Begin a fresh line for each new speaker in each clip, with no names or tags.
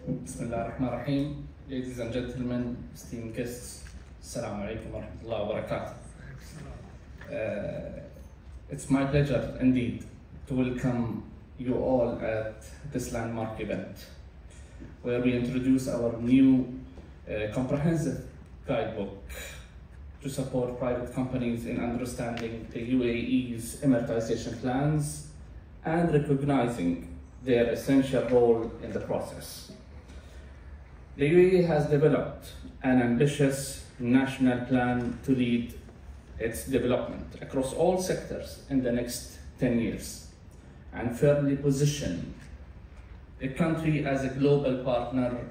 Bismillah ar-Rahman ar-Rahim. Ladies and gentlemen, esteemed guests, Assalamu alaikum wa rahmatullahi wa barakatuh. It's my pleasure indeed to welcome you all at this landmark event, where we introduce our new comprehensive guidebook to support private companies in understanding the UAE's Emiratisation plans and recognizing their essential role in the process. The UAE has developed an ambitious national plan to lead its development across all sectors in the next 10 years and firmly position the country as a global partner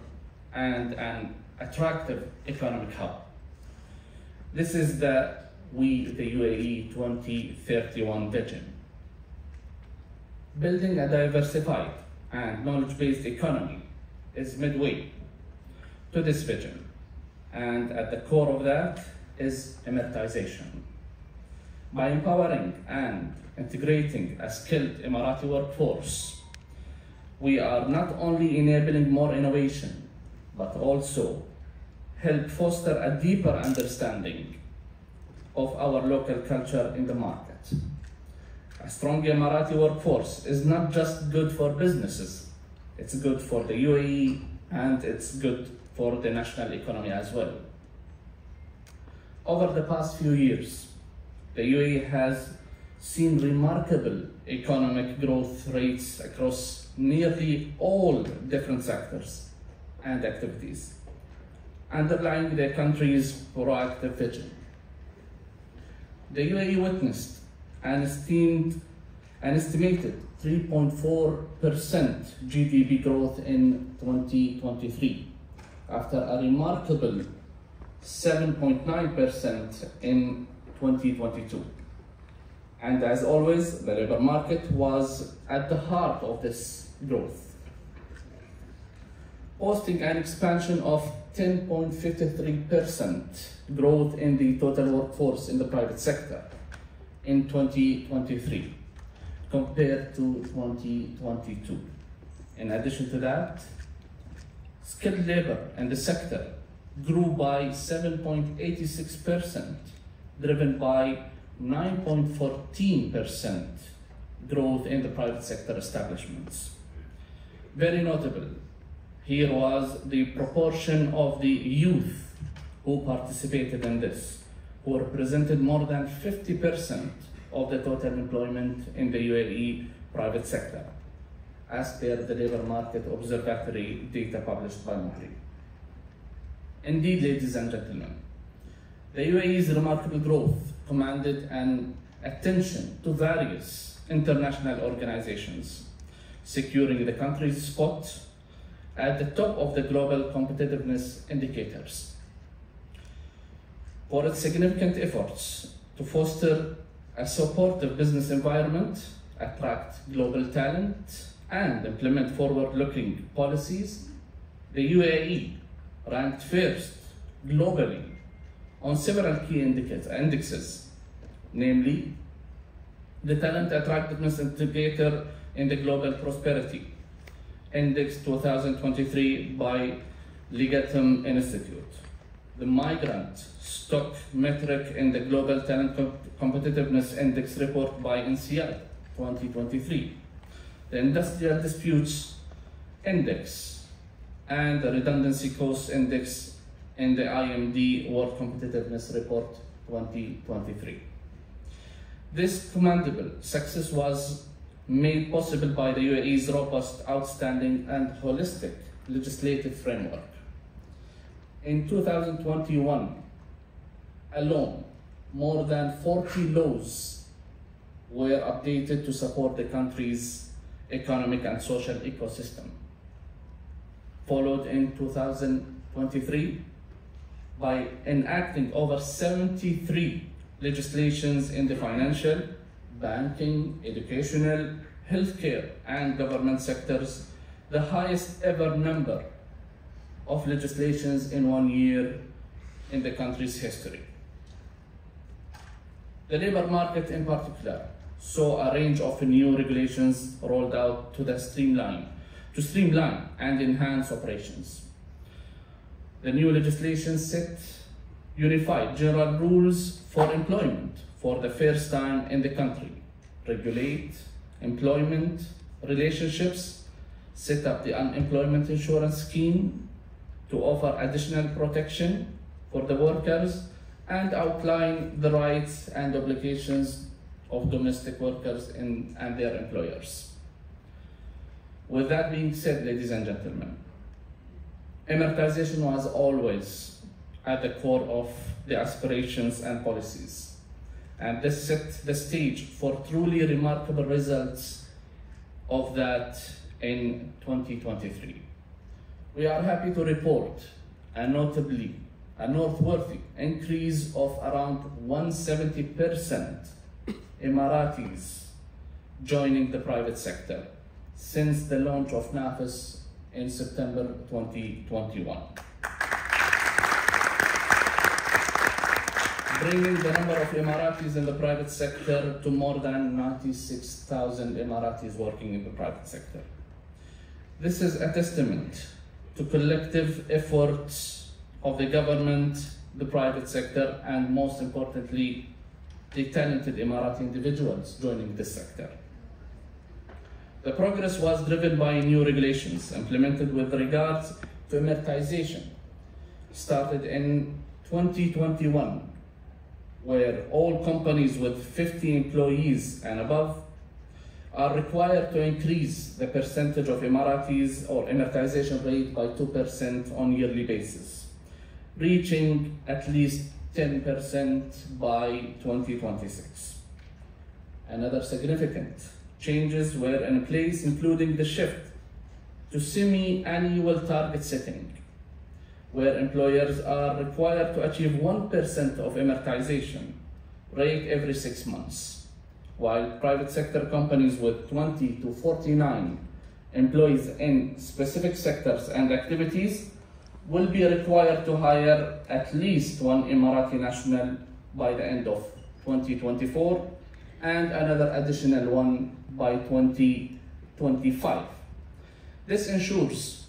and an attractive economic hub. This is the UAE 2031 vision. Building a diversified and knowledge-based economy is midway to this vision, and at the core of that is Emiratisation. By empowering and integrating a skilled Emirati workforce, we are not only enabling more innovation, but also help foster a deeper understanding of our local culture in the market. A strong Emirati workforce is not just good for businesses, it's good for the UAE and it's good for the national economy as well. Over the past few years, the UAE has seen remarkable economic growth rates across nearly all different sectors and activities, underlying the country's proactive vision. The UAE witnessed an estimated 3.4% GDP growth in 2023, after a remarkable 7.9% in 2022. And as always, the labor market was at the heart of this growth, posting an expansion of 10.53% growth in the total workforce in the private sector in 2023 compared to 2022. In addition to that, skilled labor in the sector grew by 7.86%, driven by 9.14% growth in the private sector establishments. Very notable here was the proportion of the youth who participated in this, who represented more than 50% of the total employment in the UAE private sector, as per the Labour Market Observatory data published by MoHRE. Indeed, ladies and gentlemen, the UAE's remarkable growth commanded an attention to various international organizations, securing the country's spot at the top of the global competitiveness indicators. For its significant efforts to foster a supportive business environment, attract global talent, and implement forward-looking policies, the UAE ranked first globally on several key indexes, namely the Talent Attractiveness Indicator in the Global Prosperity Index 2023 by Legatum Institute, the Migrant Stock Metric in the Global Talent Competitiveness Index report by NCI 2023, the Industrial Disputes Index, and the Redundancy Cost Index in the IMD World Competitiveness Report 2023. This commendable success was made possible by the UAE's robust, outstanding, and holistic legislative framework. In 2021 alone, more than 40 laws were updated to support the country's economic and social ecosystem, followed in 2023 by enacting over 73 legislations in the financial, banking, educational, healthcare, and government sectors, the highest ever number of legislations in 1 year in the country's history. The labor market in particular saw a range of new regulations rolled out to to streamline and enhance operations. The new legislation set unified general rules for employment for the first time in the country, regulate employment relationships, set up the unemployment insurance scheme to offer additional protection for the workers, and outline the rights and obligations of domestic workers and their employers. With that being said, ladies and gentlemen, Emiratisation was always at the core of the aspirations and policies, and this set the stage for truly remarkable results of that in 2023. We are happy to report a noteworthy increase of around 170% Emiratis joining the private sector since the launch of NAFIS in September 2021. Bringing the number of Emiratis in the private sector to more than 96,000 Emiratis working in the private sector. This is a testament to collective efforts of the government, the private sector, and most importantly, the talented Emirati individuals joining this sector. The progress was driven by new regulations implemented with regards to Emiratisation, started in 2021, where all companies with 50 employees and above are required to increase the percentage of Emiratis or Emiratisation rate by 2% on yearly basis, reaching at least 10% by 2026. Another significant changes were in place, including the shift to semi-annual target setting, where employers are required to achieve 1% of Emiratisation rate every 6 months, while private sector companies with 20 to 49 employees in specific sectors and activities will be required to hire at least one Emirati national by the end of 2024 and another additional one by 2025. This ensures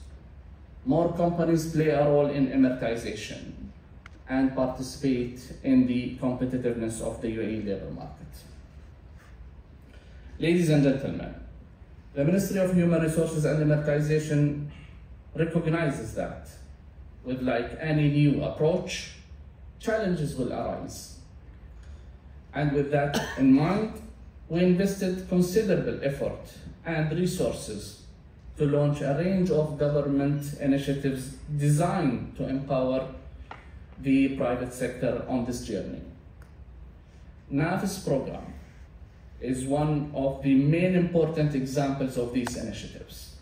more companies play a role in Emiratisation and participate in the competitiveness of the UAE labor market. Ladies and gentlemen, the Ministry of Human Resources and Emiratisation recognizes that with like any new approach, challenges will arise. And with that in mind, we invested considerable effort and resources to launch a range of government initiatives designed to empower the private sector on this journey. NAFIS program is one of the main important examples of these initiatives.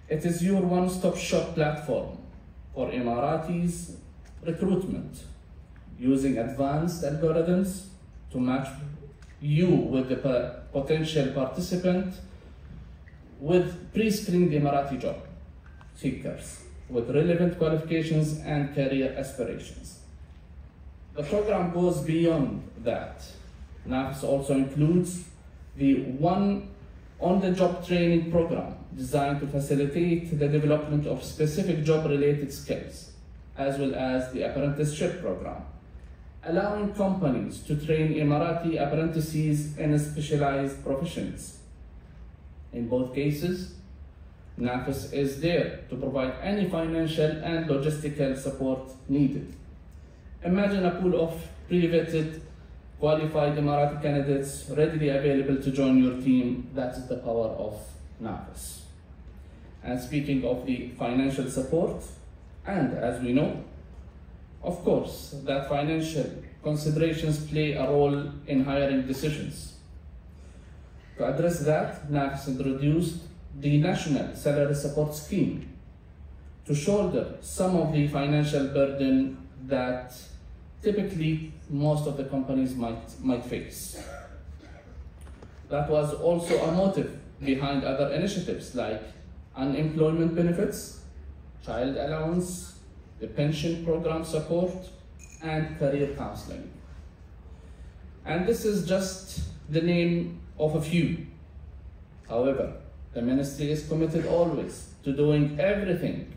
It is your one-stop shop platform for Emiratis recruitment, using advanced algorithms to match you with the potential participant with pre-screened Emirati job seekers with relevant qualifications and career aspirations. The program goes beyond that. NAFIS also includes the on-the-job training program designed to facilitate the development of specific job-related skills, as well as the apprenticeship program, allowing companies to train Emirati apprentices in specialized professions. In both cases, NAFIS is there to provide any financial and logistical support needed. Imagine a pool of pre-vetted, qualified Emirati candidates readily available to join your team. That is the power of NAFIS. And speaking of the financial support, and as we know, of course, that financial considerations play a role in hiring decisions. To address that, NAFIS introduced the National Salary Support Scheme to shoulder some of the financial burden that typically most of the companies might face. That was also a motive behind other initiatives like unemployment benefits, child allowance, the pension program support, and career counseling. And this is just the name of a few. However, the Ministry is committed always to doing everything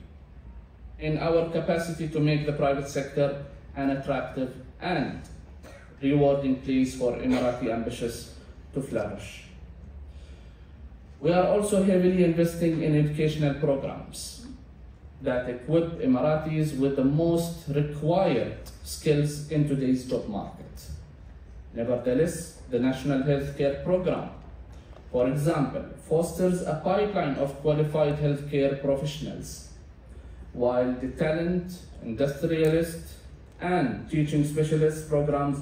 in our capacity to make the private sector an attractive and rewarding place for Emirati ambitious to flourish. We are also heavily investing in educational programs that equip Emiratis with the most required skills in today's job market. Nevertheless, the National Healthcare Program, for example, fosters a pipeline of qualified healthcare professionals, while the talent, industrialist, and teaching specialist programs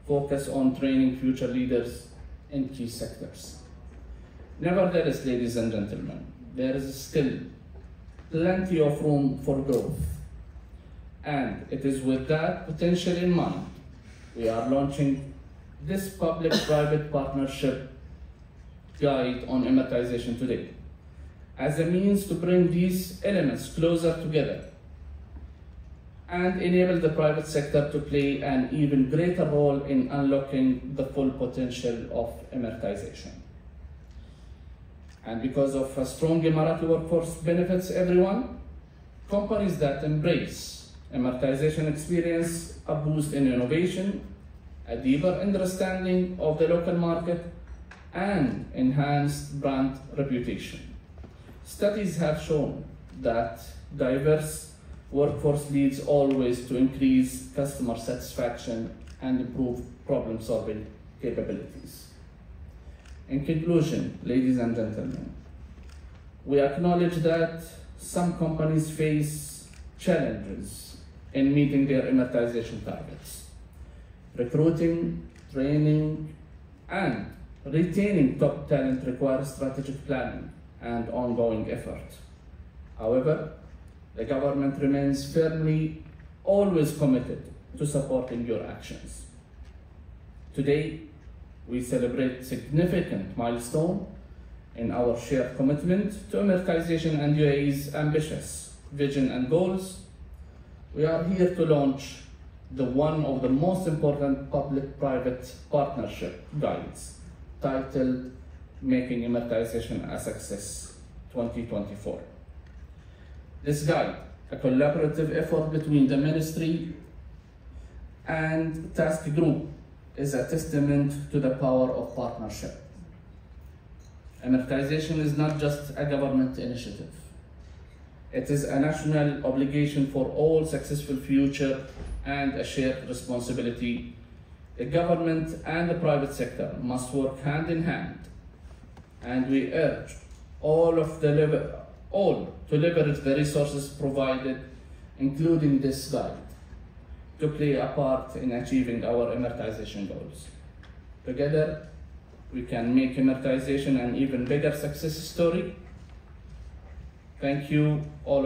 focus on training future leaders in key sectors. Nevertheless, ladies and gentlemen, there is still plenty of room for growth. And it is with that potential in mind, we are launching this public-private partnership guide on Emiratization today, as a means to bring these elements closer together and enable the private sector to play an even greater role in unlocking the full potential of Emiratization. And because of a strong Emirati workforce benefits everyone, companies that embrace Emiratization experience a boost in innovation, a deeper understanding of the local market, and enhanced brand reputation. Studies have shown that diverse workforce leads always to increase customer satisfaction and improve problem-solving capabilities. In conclusion, ladies and gentlemen, we acknowledge that some companies face challenges in meeting their Emiratization targets. Recruiting, training, and retaining top talent requires strategic planning and ongoing effort. However, the government remains firmly always committed to supporting your actions. Today, we celebrate significant milestone in our shared commitment to Emiratization and UAE's ambitious vision and goals. We are here to launch one of the most important public-private partnership guides titled Making Emiratisation a Success 2024. This guide, a collaborative effort between the Ministry and TASC Group, is a testament to the power of partnership. Emiratisation is not just a government initiative. It is a national obligation for all successful future and a shared responsibility. The government and the private sector must work hand in hand, and we urge all to leverage the resources provided, including this guide, to play a part in achieving our Emiratization goals. Together, we can make Emiratization an even bigger success story. Thank you all.